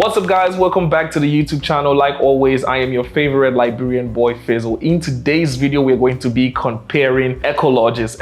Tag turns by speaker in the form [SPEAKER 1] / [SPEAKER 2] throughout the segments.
[SPEAKER 1] What's up guys, welcome back to the YouTube channel. Like always, I am your favorite Liberian boy Fizzle. In today's video, we're going to be comparing ecolodges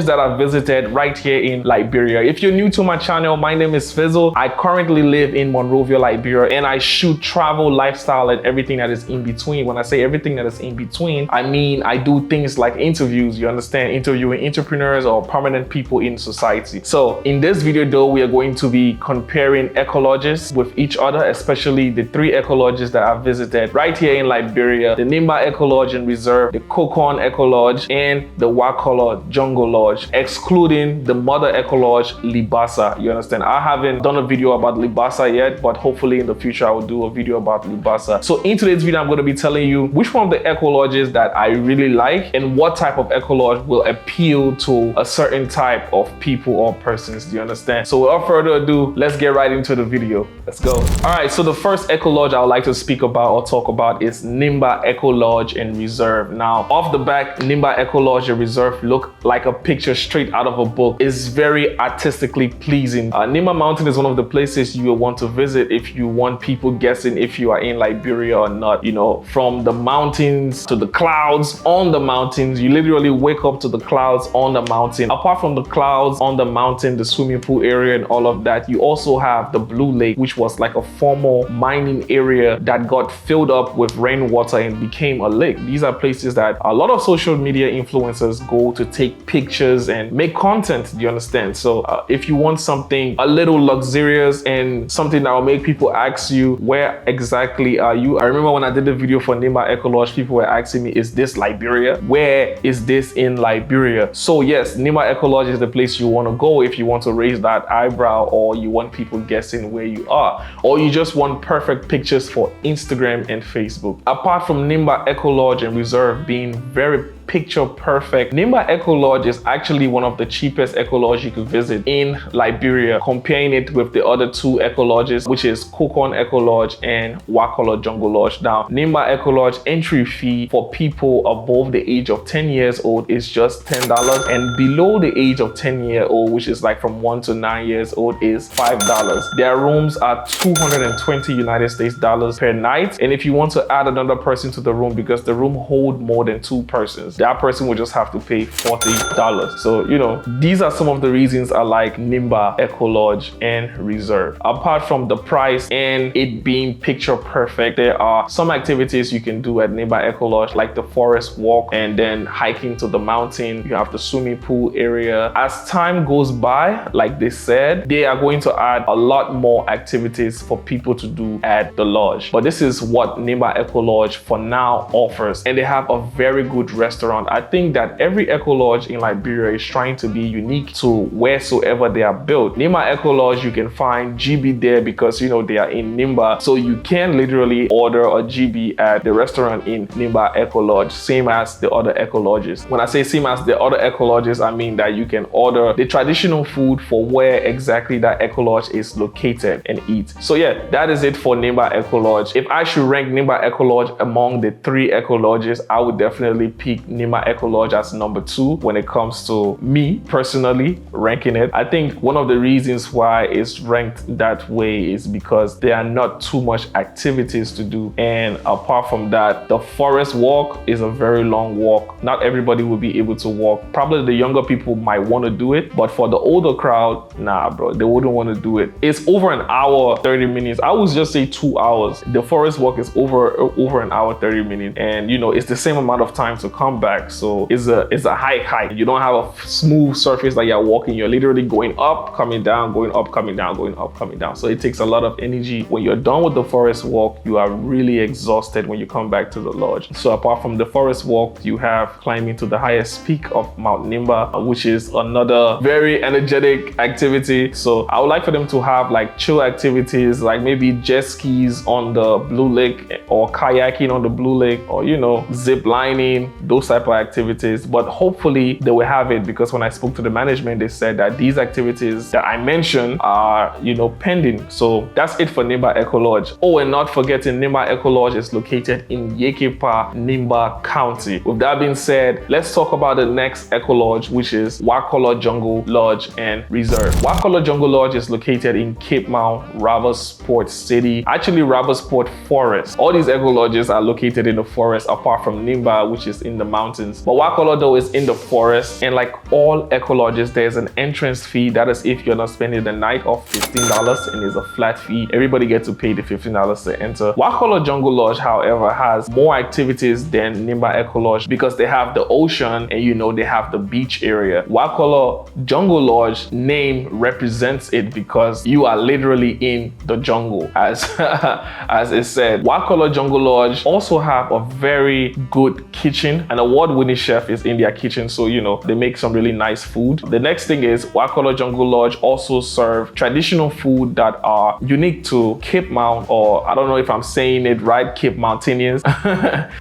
[SPEAKER 1] that I visited right here in Liberia. If you're new to my channel, my name is Fizzle. I currently live in Monrovia, Liberia, and I shoot travel, lifestyle, and everything that is in between. When I say everything that is in between, I mean I do things like interviews, you understand, interviewing entrepreneurs or prominent people in society. So in this video though, we are going to be comparing ecolodges with each other, especially the three ecolodges that I've visited right here in Liberia: the Nimba Ecolodge and Reserve, the Kokon Ecolodge, and the Warkolor Ecolodge, excluding the mother ecolodge, Libasa. You understand? I haven't done a video about Libasa yet, but hopefully in the future I will do a video about Libasa. So in today's video, I'm going to be telling you which one of the ecolodges that I really like and what type of ecolodge will appeal to a certain type of people or persons. Do you understand? So without further ado, let's get right into the video. Let's go. All right, so the first ecolodge I would like to speak about or talk about is Nimba Ecolodge and Reserve. Now, off the back, Nimba Ecolodge and Reserve look like a picture straight out of a book. It's very artistically pleasing. Nimba Mountain is one of the places you will want to visit if you want people guessing if you are in Liberia or not. You know, from the mountains to the clouds on the mountains, you literally wake up to the clouds on the mountain. Apart from the clouds on the mountain, the swimming pool area and all of that, you also have the Blue Lake, which was like a formal mining area that got filled up with rainwater and became a lake. These are places that a lot of social media influencers go to take pictures and make content. Do you understand? So if you want something a little luxurious and something that will make people ask you, where exactly are you? I remember when I did the video for Nimba Ecolodge, people were asking me, is this Liberia? Where is this in Liberia? So yes, Nimba Ecolodge is the place you want to go if you want to raise that eyebrow, or you want people guessing where you are, or you just want perfect pictures for Instagram and Facebook. Apart from Nimba Ecolodge and Reserve being very picture perfect, Nimba Ecolodge is actually one of the cheapest ecolodge you could visit in Liberia, comparing it with the other two ecolodges, which is Kokon Ecolodge and Warkolor Ecolodge. Now, Nimba Ecolodge entry fee for people above the age of 10 years old is just $10, and below the age of 10-year-old, which is like from 1 to 9 years old, is $5. Their rooms are 220 United States dollars per night, and if you want to add another person to the room, because the room hold more than 2 persons, that person will just have to pay $40. So, you know, these are some of the reasons I like Nimba Ecolodge and Reserve. Apart from the price and it being picture perfect, there are some activities you can do at Nimba Ecolodge, like the forest walk and then hiking to the mountain. You have the swimming pool area. As time goes by, like they said, they are going to add a lot more activities for people to do at the lodge. But this is what Nimba Ecolodge for now offers, and they have a very good restaurant. I think that every ecolodge in Liberia is trying to be unique to wheresoever they are built. Nimba Ecolodge, you can find GB there because, you know, they are in Nimba. So you can literally order a GB at the restaurant in Nimba Ecolodge, same as the other ecolodges. When I say same as the other ecolodges, I mean that you can order the traditional food for where exactly that ecolodge is located and eat. So yeah, that is it for Nimba Ecolodge. If I should rank Nimba Ecolodge among the three ecolodges, I would definitely pick Nimba Ecolodge as number 2 when it comes to me personally ranking it. I think one of the reasons why it's ranked that way is because there are not too much activities to do, and apart from that, the forest walk is a very long walk. Not everybody will be able to walk. Probably the younger people might want to do it, but for the older crowd, nah bro, they wouldn't want to do it. It's over an hour 30 minutes. I would just say 2 hours. The forest walk is over an hour 30 minutes, and you know, it's the same amount of time to come back. So it's a hike. You don't have a smooth surface that you're walking. You're literally going up, coming down, going up, coming down, going up, coming down. So it takes a lot of energy. When you're done with the forest walk, you are really exhausted when you come back to the lodge. So apart from the forest walk, you have climbing to the highest peak of Mount Nimba, which is another very energetic activity. So I would like for them to have like chill activities, like maybe jet skis on the Blue Lake, or kayaking on the Blue Lake, or, you know, zip lining, those type of activities. But hopefully they will have it, because when I spoke to the management, they said that these activities that I mentioned are, you know, pending. So that's it for Nimba Ecolodge. Oh, and not forgetting, Nimba Ecolodge is located in Yekepa, Nimba County. With that being said, let's talk about the next ecolodge, which is Warkolor Ecolodge and Reserve. Warkolor Ecolodge is located in Cape Mount, Ravers Sport City, actually Rubber Sport Forest. All these ecolodges are located in the forest apart from Nimba, which is in the mountains. But Warkolor though is in the forest, and like all ecolodges, there's an entrance fee. That is if you're not spending the night of $15, and it's a flat fee. Everybody gets to pay the $15 to enter. Warkolor Jungle Lodge, however, has more activities than Nimba Ecolodge because they have the ocean and they have the beach area. Warkolor Jungle Lodge name represents it because you are literally in the jungle, as as it said. Warkolor Jungle Lodge also have a very good kitchen. An award-winning chef is in their kitchen, so they make some really nice food. The next thing is Warkolor Jungle Lodge also serve traditional food that are unique to Cape Mount, or I don't know if I'm saying it right, Cape Mountaineers,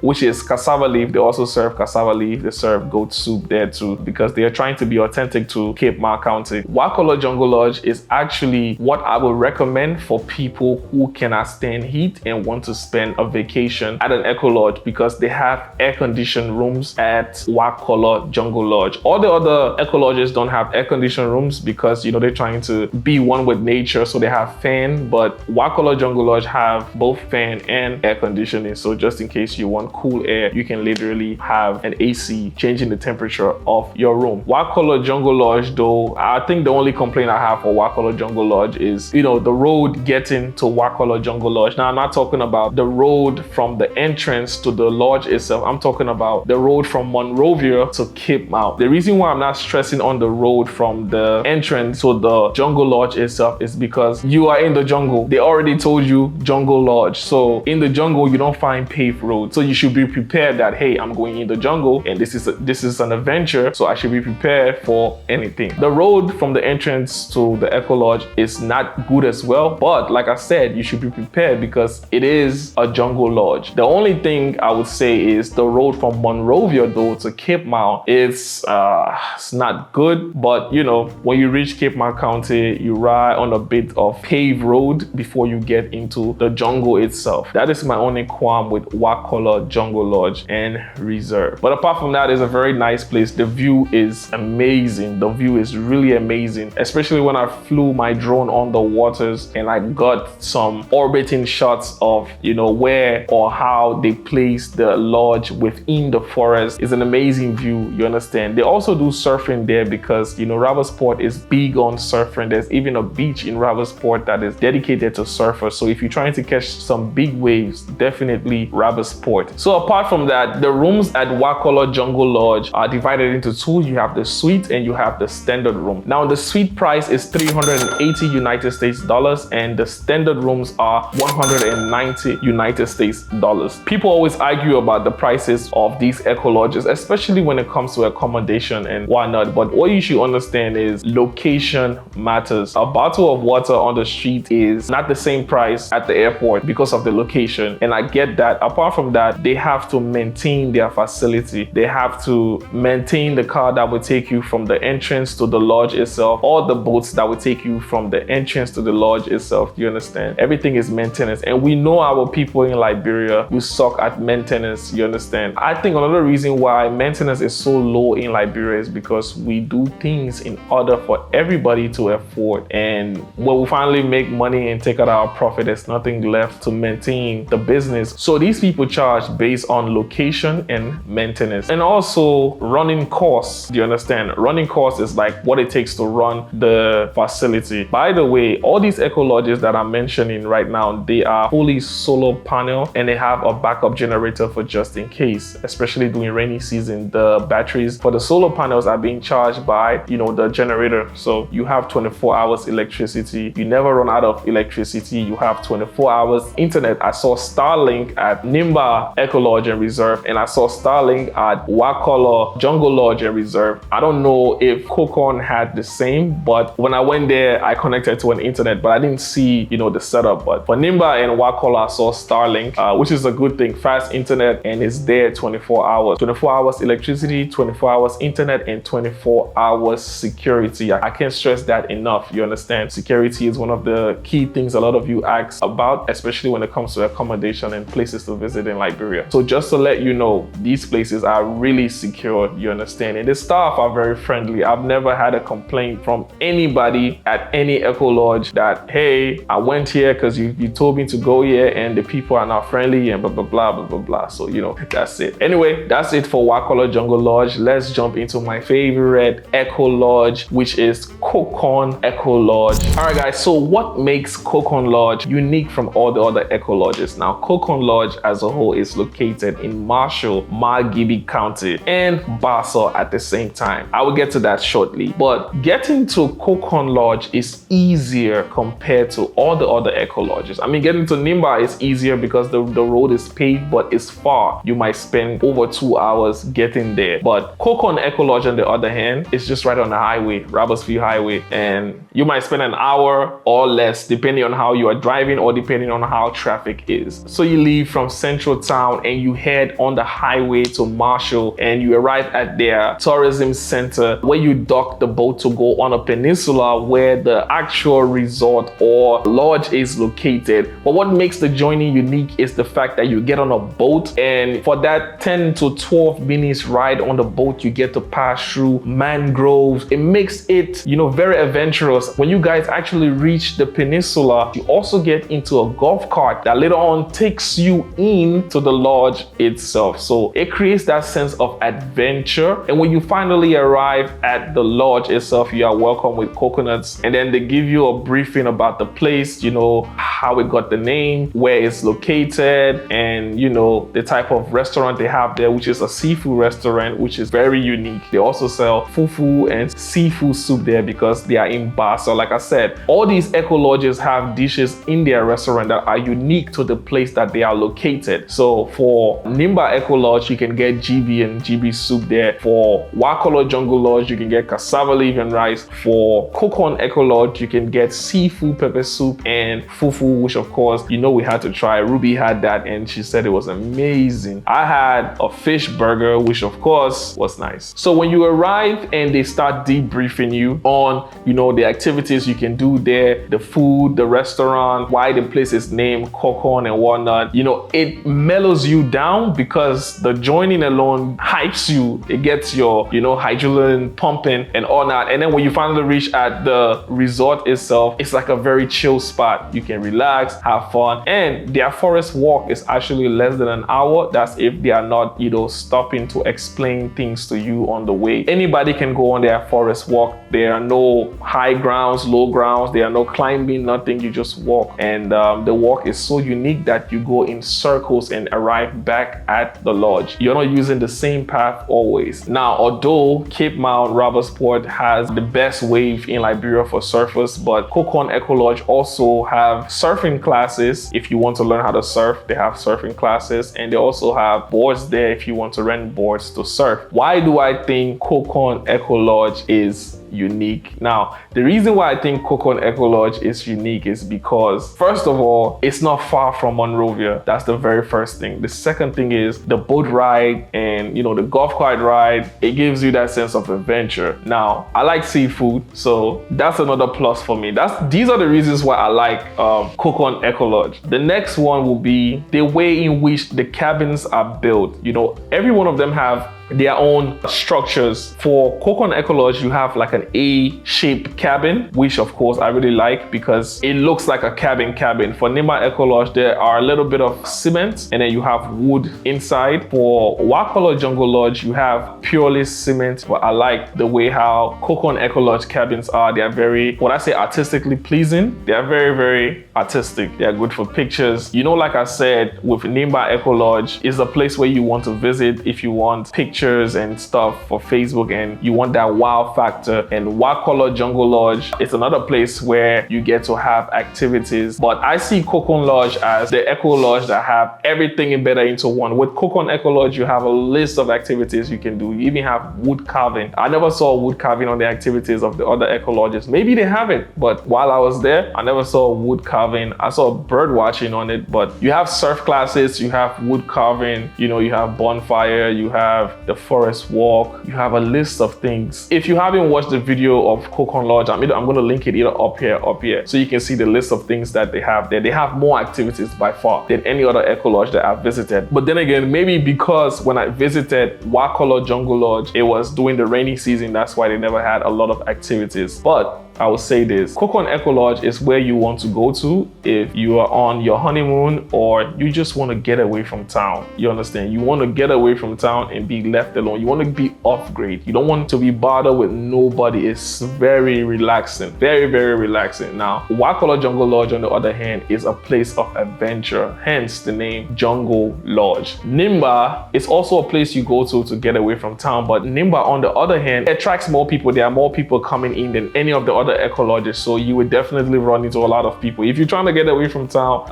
[SPEAKER 1] which is cassava leaf. They also serve cassava leaf. They serve goat soup there too because they are trying to be authentic to Cape Mount County. Warkolor Jungle Lodge is actually what I would recommend for people who cannot stand heat and want to spend a vacation at an eco lodge because they have air-conditioned rooms at Warkolor Jungle Lodge. All the other eco lodges don't have air-conditioned rooms because they're trying to be one with nature, so they have fan, but Warkolor Jungle Lodge have both fan and air conditioning, so just in case you want cool air, you can literally have an AC changing the temperature of your room. Warkolor Jungle Lodge though, I think the only complaint I have for Warkolor Jungle Lodge is the road getting to Warkolor Jungle Lodge. Now I'm not talking about the road from the entrance to the lodge itself. I'm talking about the road from Monrovia to Cape Mount. The reason why I'm not stressing on the road from the entrance to the Jungle Lodge itself is because you are in the jungle. They already told you Jungle Lodge. So in the jungle, you don't find paved roads. So you should be prepared that, hey, I'm going in the jungle and this is an adventure. So I should be prepared for anything. The road from the entrance to the Eco Lodge is not good as well. But like I said, you should be prepared because it is a jungle lodge. The only thing I would say is the road from Monrovia though to Cape Mount is it's not good. But when you reach Cape Mount County, you ride on a bit of paved road before you get into the jungle itself. That is my only qualm with Warkolor Jungle Lodge and Reserve. But apart from that, it's a very nice place. The view is amazing. The view is really amazing, especially when I flew my drone on the waters and I got some orbiting shots of where or how they place the lodge within the forest. It's an amazing view, you understand. They also do surfing there because Rubber Sport is big on surfing. There's even a beach in Rubber Sport that is dedicated to surfers. So if you're trying to catch some big waves, definitely Rubber Sport. So apart from that, the rooms at Warkolor Jungle Lodge are divided into two. You have the suite and you have the standard room. Now the suite price is $380 United States dollars and the standard rooms are $190 United States dollars. People always argue about the prices of these eco lodges, especially when it comes to accommodation and whatnot. But what you should understand is location matters. A bottle of water on the street is not the same price at the airport because of the location, and I get that. Apart from that, they have to maintain their facility. They have to maintain the car that will take you from the entrance to the lodge itself, or the boats that will take you from the entrance to the lodge itself. Do you understand? Everything is maintenance, and we know our people in Liberia, we suck at maintenance. You understand? I think another reason why maintenance is so low in Liberia is because we do things in order for everybody to afford, and when we finally make money and take out our profit, there's nothing left to maintain the business. So these people charge based on location and maintenance, and also running costs. Do you understand? Running costs is like what it takes to run the facility. By the way, all these eco lodges that I'm mentioning right now, they are fully solar panel and they have a backup generator for just in case, especially during rainy season. The batteries for the solar panels are being charged by the generator, so you have 24 hours electricity. You never run out of electricity. You have 24 hours internet. I saw Starlink at Nimba Ecolodge and Reserve, and I saw Starlink at Warkolor Jungle Lodge and Reserve. I don't know if Kokon had the same, but when I went there, I connected to an internet, but I didn't see the setup. But for Nimba and Warkolor, I saw Starlink, which is a good thing. Fast internet, and it's there 24 hours. 24 hours electricity, 24 hours internet, and 24 hours security. I can't stress that enough. You understand? Security is one of the key things a lot of you ask about, especially when it comes to accommodation and places to visit in Liberia. So just to let you know, these places are really secure. You understand? And the staff are very friendly. I've never had a complaint from anybody at any eco lodge that, hey, I went here because you told me to go here and the people are not friendly and blah, blah, blah, blah, blah, blah. So, you know, that's it. Anyway, that's it for Warkolor Jungle Lodge. Let's jump into my favorite Ecolodge, which is Kokon Ecolodge. All right, guys, so what makes Kokon Lodge unique from all the other Ecolodges? Now, Kokon Lodge as a whole is located in Marshall, Margibi County and Basso at the same time. I will get to that shortly, but getting to Kokon Lodge is easier compared to all the other Ecolodges. I mean, getting to Nimba is easier because the road is paved, but it's far. You might spend over 2 hours getting there. But Kokon Ecolodge, on the other hand, is just right on the highway, Robertsville Highway, and you might spend an hour or less depending on how you are driving or depending on how traffic is. So you leave from Central Town and you head on the highway to Marshall, and you arrive at their tourism center where you dock the boat to go on a peninsula where the actual resort or lodge is located. But what makes the journey unique is the fact that you get on a boat, and for that 10 to 12 minutes ride on the boat, you get to pass through mangroves. It makes it, you know, very adventurous. When you guys actually reach the peninsula, you also get into a golf cart that later on takes you into the lodge itself. So it creates that sense of adventure. And when you finally arrive at the lodge itself, you are welcomed with coconuts, and then they give you a briefing about the place, you know, how it got the name, where it's located, and you know, the type of restaurant they have there, which is a seafood restaurant, which is very unique. They also sell fufu and seafood soup there because they are in Basso. Like I said, all these Ecolodges have dishes in their restaurant that are unique to the place that they are located. So for Nimba Ecolodge, you can get GB and GB soup there. For Warkolor Jungle Lodge, you can get cassava leaf and rice. For Kokon Ecolodge, you can get seafood pepper soup and fufu, which of course, you know, we had to try. Ruby had that and she said it was amazing. I had a fish burger, which of course was nice. So when you arrive and they start debriefing you on, you know, the activities you can do there, the food, the restaurant, why the place is named Kokon and whatnot, you know, it mellows you down because the joining alone hypes you. It gets your, you know, adrenaline pumping and all that. And then when you finally reach at the resort itself, it's like a very chill spot. You can relax, have fun, and their forest walk is actually less than an hour. That's if they are not, you know, stopping to explain things to you on the way. Anybody can go on their forest walk. There are no high grounds, low grounds. There are no climbing, nothing. You just walk, and the walk is so unique that you go in circles and arrive back at the lodge. You're not using the same path always. Now, although Cape Mount Robertsport has the best wave in Liberia for surfers, but Kokon Ecolodge also have surfing classes. If you want to learn how to surf, they have surfing classes, and they also have boards there if you want to rent boards to surf. Why do I think Kokon Ecolodge is unique? Now, the reason why I think Kokon Ecolodge is unique is because, first of all, it's not far from Monrovia. That's the very first thing. The second thing is the boat ride and, you know, the golf cart ride. It gives you that sense of adventure. Now, I like seafood, so that's another plus for me. These are the reasons why I like Kokon Ecolodge. The next one will be the way in which the cabins are built. You know, every one of them have their own structures. For Kokon Ecolodge, you have like an A-shaped cabin, which of course I really like because it looks like a cabin. For Nimba Ecolodge, there are a little bit of cement and then you have wood inside. For Warkolor Jungle Lodge, you have purely cement, but I like the way how Kokon Ecolodge cabins are. They are very, when I say artistically pleasing, they are very, very artistic. They are good for pictures. You know, like I said, with Nimba Ecolodge, is a place where you want to visit if you want pictures and stuff for Facebook and you want that wow factor. And Warkolor Jungle Lodge is another place where you get to have activities. But I see Kokon Lodge as the Ecolodge that have everything embedded into one. With Kokon Ecolodge, you have a list of activities you can do. You even have wood carving. I never saw wood carving on the activities of the other Ecolodges. Maybe they have it, but while I was there, I never saw wood carving. I saw bird watching on it, but you have surf classes, you have wood carving, you know, you have bonfire, you have the forest walk, you have a list of things. If you haven't watched the video of Kokon Lodge, I'm going to link it either up here, so you can see the list of things that they have there. They have more activities by far than any other Ecolodge that I've visited. But then again, maybe because when I visited Warkolor Jungle Lodge, it was during the rainy season, that's why they never had a lot of activities. But I will say this. Kokon Ecolodge is where you want to go to if you are on your honeymoon or you just want to get away from town. You understand? You want to get away from town and be left alone. You want to be off grid. You don't want to be bothered with nobody. It's very relaxing. Very, very relaxing. Now, Warkolor Jungle Lodge, on the other hand, is a place of adventure, hence the name Jungle Lodge. Nimba is also a place you go to get away from town, but Nimba, on the other hand, attracts more people. There are more people coming in than any of the other ecolodges, so you would definitely run into a lot of people. If you're trying to get away from town,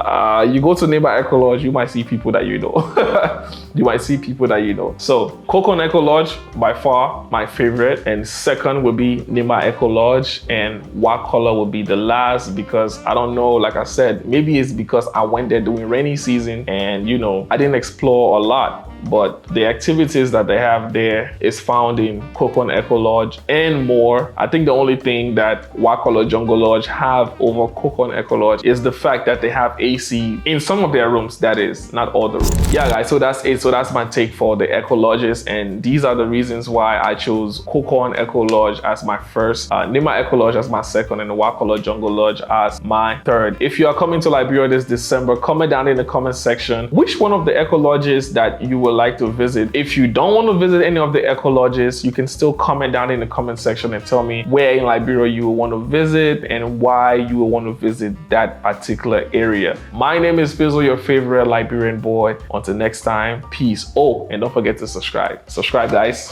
[SPEAKER 1] you go to Nimba Ecolodge, you might see people that you know. You might see people that you know. So Kokon Ecolodge, by far my favorite, and second would be Nimba Ecolodge, and Warkolor would be the last, because I don't know, like I said, maybe it's because I went there during rainy season and you know, I didn't explore a lot. But the activities that they have there is found in Kokon Ecolodge and more. I think the only thing that Warkolor Jungle Lodge have over Kokon Ecolodge is the fact that they have AC in some of their rooms, that is, not all the rooms. Yeah guys, so that's it. So that's my take for the ecolodges, and these are the reasons why I chose Kokon Ecolodge as my first, Nimba Ecolodge as my second, and the Warkolor Jungle Lodge as my third. If you are coming to Liberia this December, comment down in the comment section which one of the ecolodges that you will like to visit. If you don't want to visit any of the ecolodges, you can still comment down in the comment section and tell me where in Liberia you will want to visit and why you will want to visit that particular area. My name is Fizzle, your favorite Liberian boy. Until next time, peace. Oh, and don't forget to subscribe. Subscribe, guys.